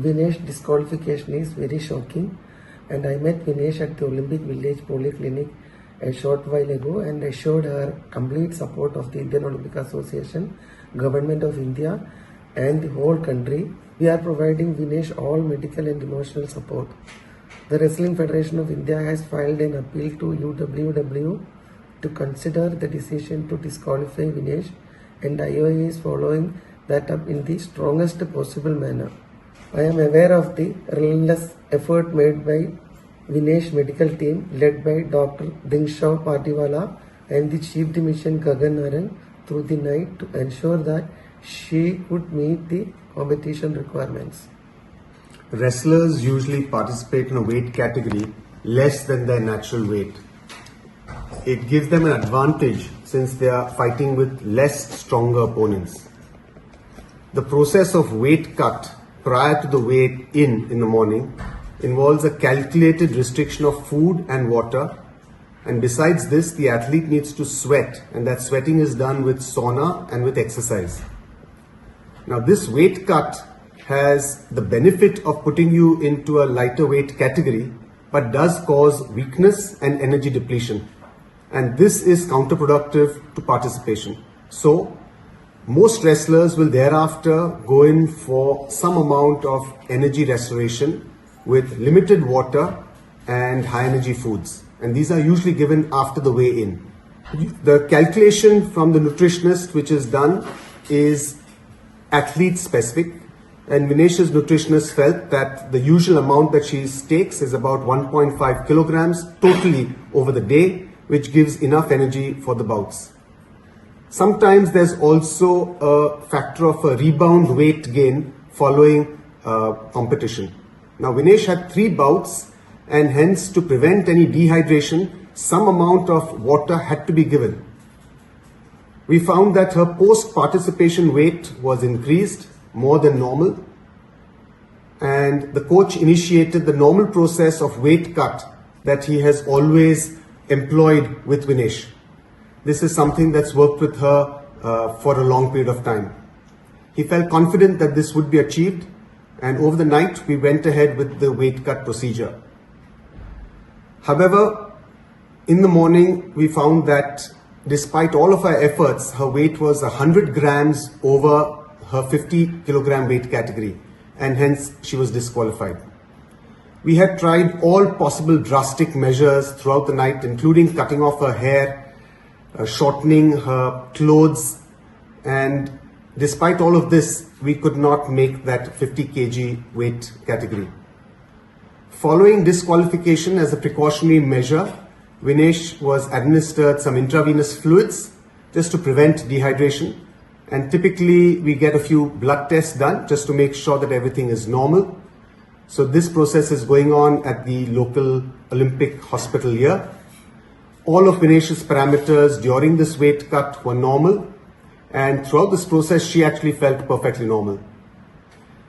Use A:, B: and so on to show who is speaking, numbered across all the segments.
A: Vinesh disqualification is very shocking, and I met Vinesh at the Olympic Village Polyclinic a short while ago and assured her complete support of the Indian Olympic Association, Government of India and the whole country. We are providing Vinesh all medical and emotional support. The Wrestling Federation of India has filed an appeal to UWW to consider the decision to disqualify Vinesh, and IOA is following that up in the strongest possible manner. I am aware of the relentless effort made by Vinesh medical team led by Dr. Dingshaw Patiwala and the Chief Dimission Gagan Narang through the night to ensure that she could meet the competition requirements.
B: Wrestlers usually participate in a weight category less than their natural weight. It gives them an advantage since they are fighting with less stronger opponents. The process of weight cut prior to the weight in the morning involves a calculated restriction of food and water, and besides this the athlete needs to sweat, and that sweating is done with sauna and with exercise. Now this weight cut has the benefit of putting you into a lighter weight category but does cause weakness and energy depletion, and this is counterproductive to participation. So most wrestlers will thereafter go in for some amount of energy restoration with limited water and high energy foods, and these are usually given after the weigh-in. The calculation from the nutritionist which is done is athlete specific, and Vinesh's nutritionist felt that the usual amount that she takes is about 1.5 kilograms totally over the day, which gives enough energy for the bouts. Sometimes there's also a factor of a rebound weight gain following competition. Now Vinesh had 3 bouts, and hence to prevent any dehydration, some amount of water had to be given. We found that her post-participation weight was increased more than normal, and the coach initiated the normal process of weight cut that he has always employed with Vinesh. This is something that's worked with her for a long period of time. He felt confident that this would be achieved, and over the night we went ahead with the weight cut procedure. However, in the morning we found that despite all of our efforts, her weight was 100 grams over her 50 kilogram weight category, and hence she was disqualified. We had tried all possible drastic measures throughout the night, including cutting off her hair, shortening her clothes, and despite all of this, we could not make that 50 kg weight category. Following disqualification as a precautionary measure, Vinesh was administered some intravenous fluids just to prevent dehydration, and typically we get a few blood tests done just to make sure that everything is normal. So this process is going on at the local Olympic hospital here. All of Vinesh's parameters during this weight cut were normal, and throughout this process she actually felt perfectly normal.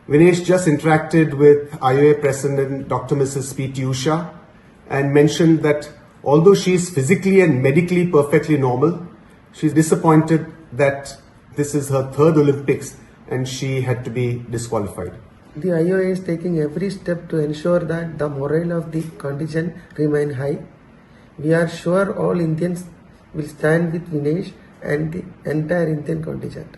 B: Vinesh just interacted with IOA President Dr. Mrs. P.T. Usha and mentioned that although she is physically and medically perfectly normal, she is disappointed that this is her 3rd Olympics and she had to be disqualified.
A: The IOA is taking every step to ensure that the morale of the contingent remain high. We are sure all Indians will stand with Vinesh and the entire Indian contingent.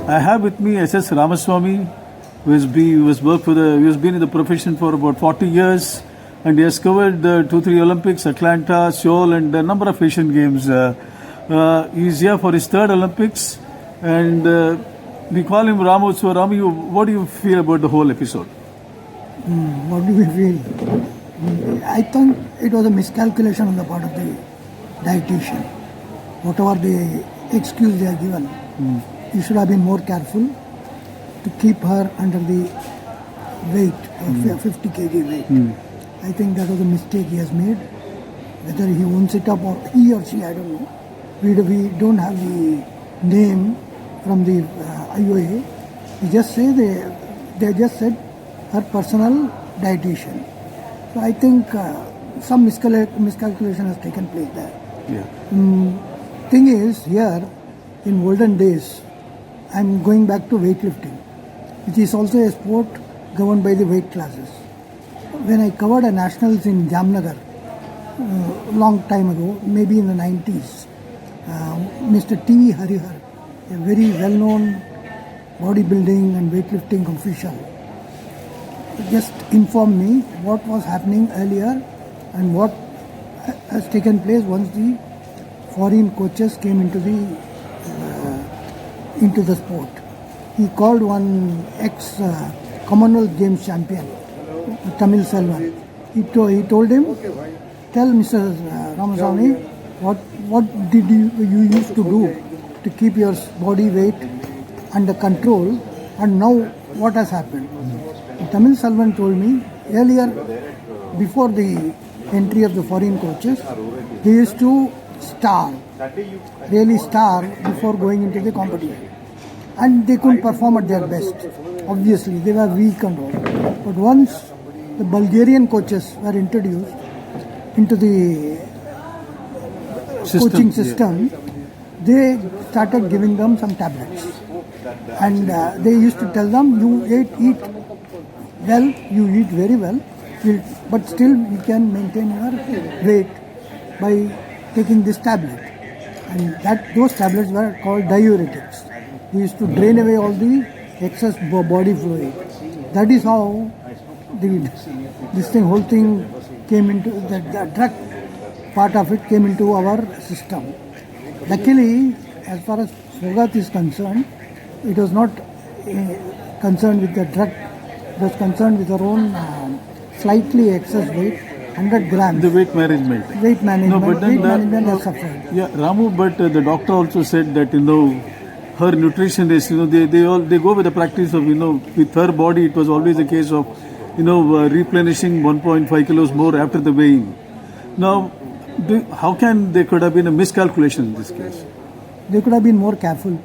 C: I have with me S.S. Ramaswamy, who has been in the profession for about 40 years, and he has covered the 2-3 Olympics, Atlanta, Seoul, and a number of Asian Games. He is here for his 3rd Olympics, and we call him Ramu. So Ramu, what do you feel about the whole episode?
D: What do we feel? I think it was a miscalculation on the part of the dietitian. Whatever the excuse they are given, you should have been more careful to keep her under the weight of 50 kg weight. I think that was a mistake he has made. Whether he owns it up or he or she, I don't know. We don't have the name from the IOA. We just say they just said her personal dietitian. So I think some miscalculation has taken place there.
C: Yeah.
D: Thing is, here in olden days, I'm going back to weightlifting, which is also a sport governed by the weight classes. When I covered a nationals in Jamnagar, long time ago, maybe in the 90s, Mr. T.V. Harihar, a very well-known bodybuilding and weightlifting official, just informed me what was happening earlier and what has taken place once the foreign coaches came into the sport. He called one ex-Commonwealth Games champion, Tamil Selvan. He told him, tell Mr. Ramaswamy what did you used to do to keep your body weight under control, and now what has happened. Tamil Selvan told me earlier, before the entry of the foreign coaches, they used to really starve before going into the competition. And they couldn't perform at their best. Obviously, they were weak and all. But once the Bulgarian coaches were introduced into the coaching system, they started giving them some tablets. And they used to tell them, you eat well, you eat very well, but still you can maintain your weight by taking this tablet. And those tablets were called diuretics. They used to drain away all the excess body fluid. That is how whole thing came into, the drug part of it came into our system. Luckily, as far as Phogat is concerned, it was not concerned with the drug. It was concerned with our own slightly excess weight, 100 grams.
C: The weight management.
D: Weight management.
C: No, but then
D: weight management has suffered.
C: Yeah, Ramu, but the doctor also said that, her nutrition is, they go with the practice of, with her body, it was always a case of, replenishing 1.5 kilos more after the weighing. Now, how can there could have been a miscalculation in this case?
D: They could have been more careful.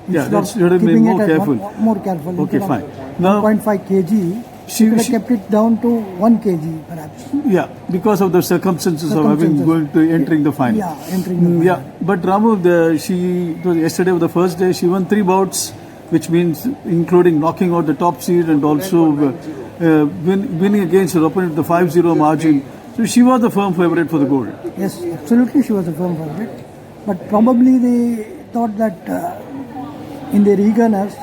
C: Yeah, that should have been more careful.
D: More careful.
C: Okay, fine. Now,
D: 1.5 kg, she could have kept it down to 1 kg perhaps.
C: Yeah, because of the circumstances of entering the final.
D: Yeah, entering the final.
C: Yeah, but Ramu, yesterday was the first day, she won 3 bouts, which means including knocking out the top seed and also winning against her opponent the 5-0 margin. So she was the firm favorite for the gold.
D: Yes, absolutely she was a firm favorite. But probably they thought that in their eagerness,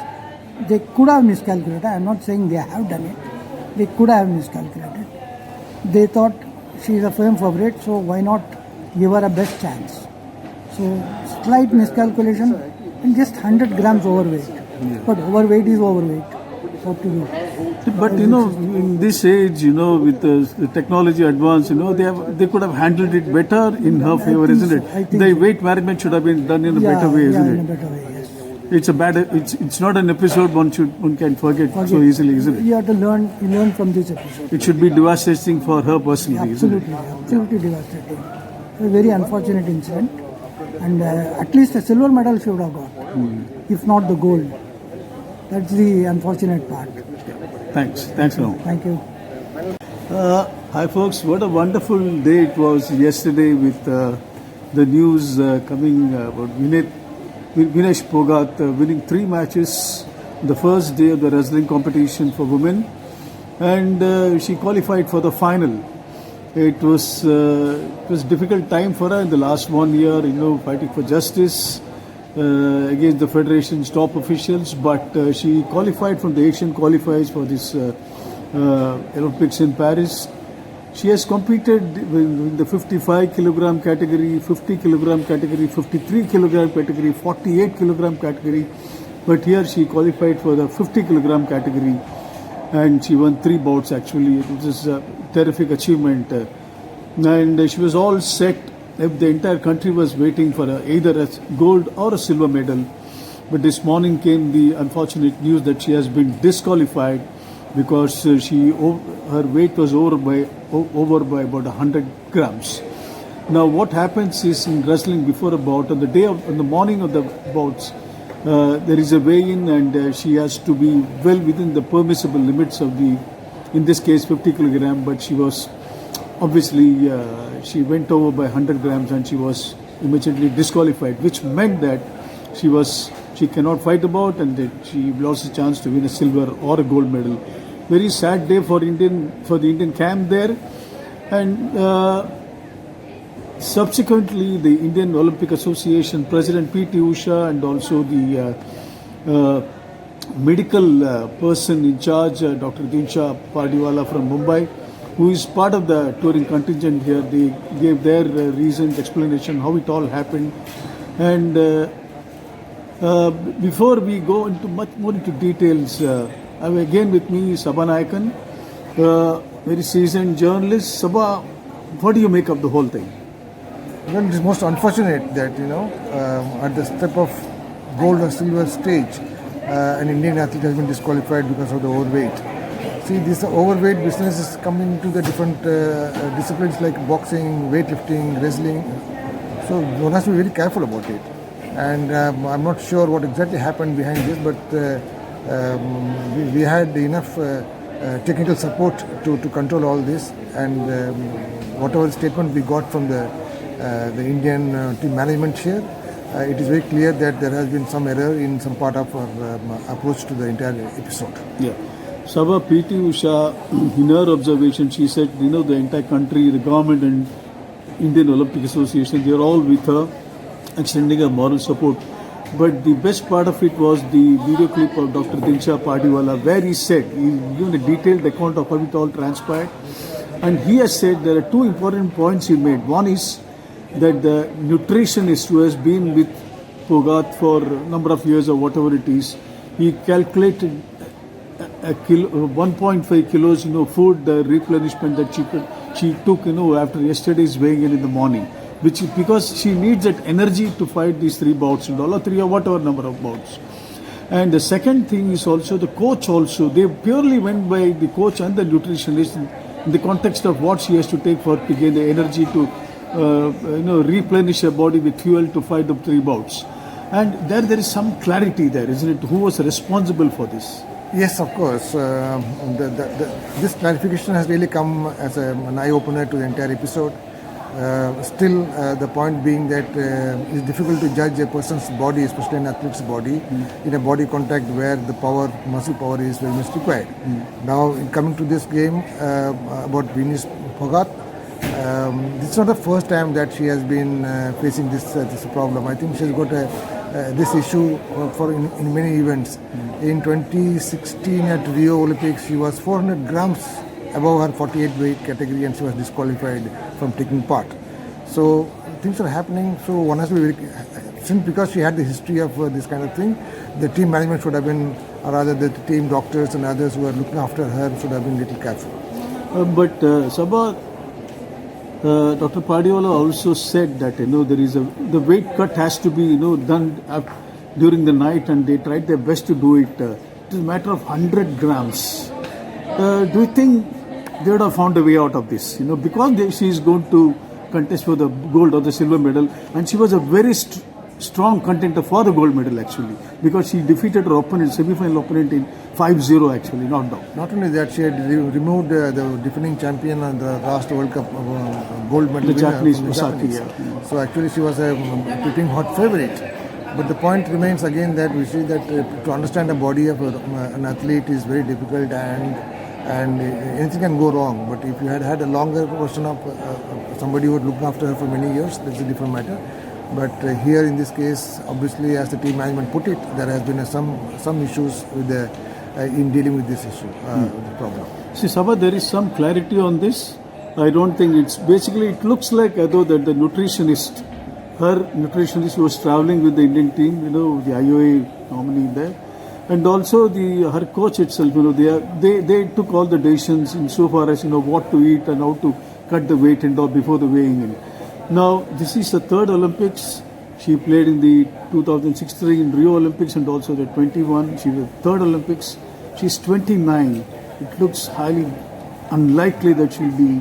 D: they could have miscalculated. I am not saying they have done it. They could have miscalculated. They thought she is a firm favorite, so why not give her a best chance? So slight miscalculation and just 100 grams overweight. Yeah. But overweight is overweight. What to do?
C: But in this age, with the technology advance, they could have handled it better in her favor, isn't it? The weight management should have been done in a better way, isn't it?
D: In a better way, yes.
C: It's not an episode one can forget so easily, isn't it?
D: You have to learn from this episode.
C: It should be devastating for her personally,
D: absolutely, isn't it? Absolutely devastating. A very unfortunate incident, and at least a silver medal she would have got, if not the gold. That's the unfortunate part.
C: Thanks, Ram.
D: Thank you.
C: Hi folks, what a wonderful day it was yesterday with the news coming about Vinesh Phogat winning 3 matches the first day of the wrestling competition for women, and she qualified for the final. It was difficult time for her in the last 1 year, fighting for justice against the federation's top officials, but she qualified from the Asian qualifiers for this Olympics in Paris. She has competed in the 55 kilogram category, 50 kilogram category, 53 kilogram category, 48 kilogram category, but here she qualified for the 50 kilogram category and she won 3 bouts actually. It was a terrific achievement, and she was all set. If the entire country was waiting for either a gold or a silver medal, but this morning came the unfortunate news that she has been disqualified because her weight was over by about 100 grams. Now, what happens is in wrestling before a bout, on the morning of the bouts, there is a weigh-in, and she has to be well within the permissible limits of in this case, 50 kilogram. But she was obviously she went over by 100 grams and she was immediately disqualified, which meant that she cannot fight about and that she lost a chance to win a silver or a gold medal. Very sad day for the Indian camp there, and subsequently the Indian Olympic Association President P.T. Usha and also the medical person in charge, Dr. Dinsha Pardiwala from Mumbai, who is part of the touring contingent here, they gave their reasons, explanation, how it all happened. And before we go into much more into details, I have again with me Sabha Nayakan, very seasoned journalist. Sabha, what do you make of the whole thing?
E: Well, it is most unfortunate that, at the step of gold or silver stage, an Indian athlete has been disqualified because of the overweight. See, this overweight business is coming to the different disciplines like boxing, weightlifting, wrestling. So one has to be very careful about it. And I'm not sure what exactly happened behind this, but we had enough technical support to control all this. And whatever statement we got from the Indian team management here, it is very clear that there has been some error in some part of our approach to the entire episode.
C: Yeah. Sabha, P.T. Usha, in her observation, she said, the entire country, the government and Indian Olympic Association, they are all with her, extending her moral support. But the best part of it was the video clip of Dr. Dinsha Pardiwala, where he said, he given a detailed account of how it all transpired. And he has said there are two important points he made. One is that the nutritionist who has been with Phogat for a number of years or whatever it is, he calculated a kilo, 1.5 kilos, food replenishment that she took, after yesterday's weighing in the morning, which because she needs that energy to fight these 3 bouts and all, or 3 or whatever number of bouts. And the second thing is also the coach also. They purely went by the coach and the nutritionist in the context of what she has to take to gain the energy to replenish her body with fuel to fight the 3 bouts. And there is some clarity there, isn't it? Who was responsible for this?
E: Yes, of course. This clarification has really come as an eye-opener to the entire episode. Still, the point being that it's difficult to judge a person's body, especially an athlete's body, in a body contact where the muscle power is very much required. Now, in coming to this game about Vinesh Phogat, this is not the first time that she has been facing this problem. I think she has got this issue in many events. In 2016 at Rio Olympics, she was 400 grams above her 48 weight category and she was disqualified from taking part. So things are happening. So one has to be very, since because she had the history of this kind of thing, the team management should have been, or rather the team doctors and others who are looking after her should have been a little careful.
C: But Sabha, Dr. Pardiwala also said that there is the weight cut has to be done during the night, and they tried their best to do it. It is a matter of 100 grams. Do you think they would have found a way out of this? Because she is going to contest for the gold or the silver medal, and she was a very strong contender for the gold medal actually, because she defeated her opponent, semi-final opponent in 5-0 actually, not down.
E: Not only that, she had removed the defending champion and the last World Cup gold medal
C: the
E: winner
C: Japanese
E: from the
C: Osaka,
E: Japanese. So actually she was a tipping hot favorite. But the point remains again that we see that to understand the body of an athlete is very difficult, and anything can go wrong. But if you had a longer version of somebody who would look after her for many years, that's a different matter. But here in this case, obviously, as the team management put it, there has been some issues with in dealing with this issue, the problem.
C: See, Sabha, there is some clarity on this. I don't think it's basically, it looks like though that the nutritionist, her nutritionist was traveling with the Indian team, the IOA nominee there, and also her coach itself, they took all the decisions insofar as what to eat and how to cut the weight and all before the weighing in. Now, this is the 3rd Olympics. She played in the 2016 Rio Olympics and also the 21. She was 3rd Olympics. She's 29. It looks highly unlikely that she'll be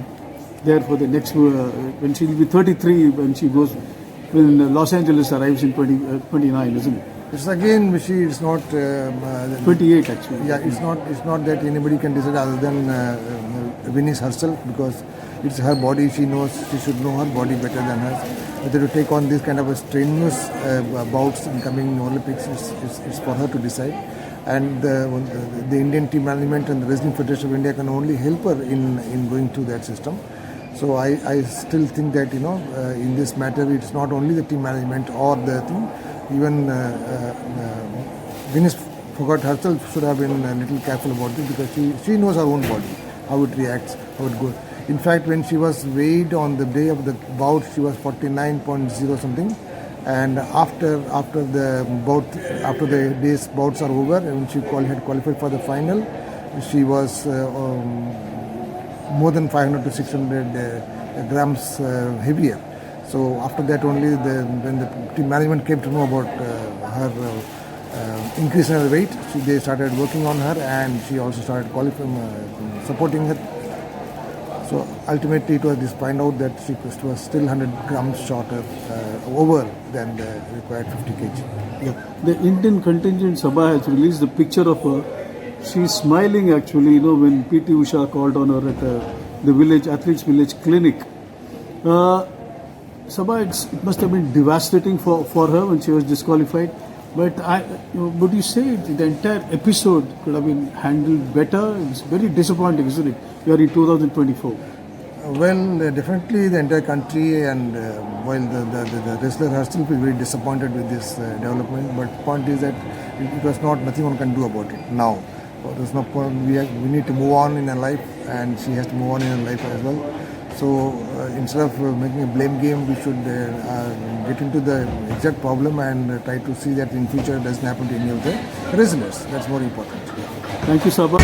C: there for the next, when she'll be 33 when Los Angeles arrives in 29, isn't it?
E: It's again, it's not
C: 28 actually.
E: Yeah, it's not that anybody can decide other than Vinesh herself, because it's her body. She knows she should know her body better than hers. Whether to take on this kind of a strenuous bouts in coming Olympics is for her to decide. And the Indian team management and the Wrestling Federation of India can only help her in going through that system. So I still think that in this matter it's not only the team management or the thing. Even Vinesh Phogat herself should have been a little careful about this, because she knows her own body, how it reacts, how it goes. In fact, when she was weighed on the day of the bout, she was 49.0 something. And after the day's bouts are over, and when she had qualified for the final, she was more than 500 to 600 grams heavier. So after that only, when the team management came to know about her increase in her weight, they started working on her, and she also started supporting her. So ultimately it was this find out that she was still 100 grams shorter, over than the required 50 kg.
C: Yeah. The Indian contingent Sabha has released the picture of her. She's smiling actually, when PT Usha called on her at the Athletes Village clinic. Sabha, it must have been devastating for her when she was disqualified. But would you say the entire episode could have been handled better? It's very disappointing, isn't it? We are in 2024.
E: Well, definitely the entire country and while the wrestler herself is very disappointed with this development. But the point is that it was nothing one can do about it now. There's no point. We need to move on in her life, and she has to move on in her life as well. So instead of making a blame game, we should get into the exact problem and try to see that in future it doesn't happen to any of the wrestlers. That's more important.
C: Thank you, Sabha.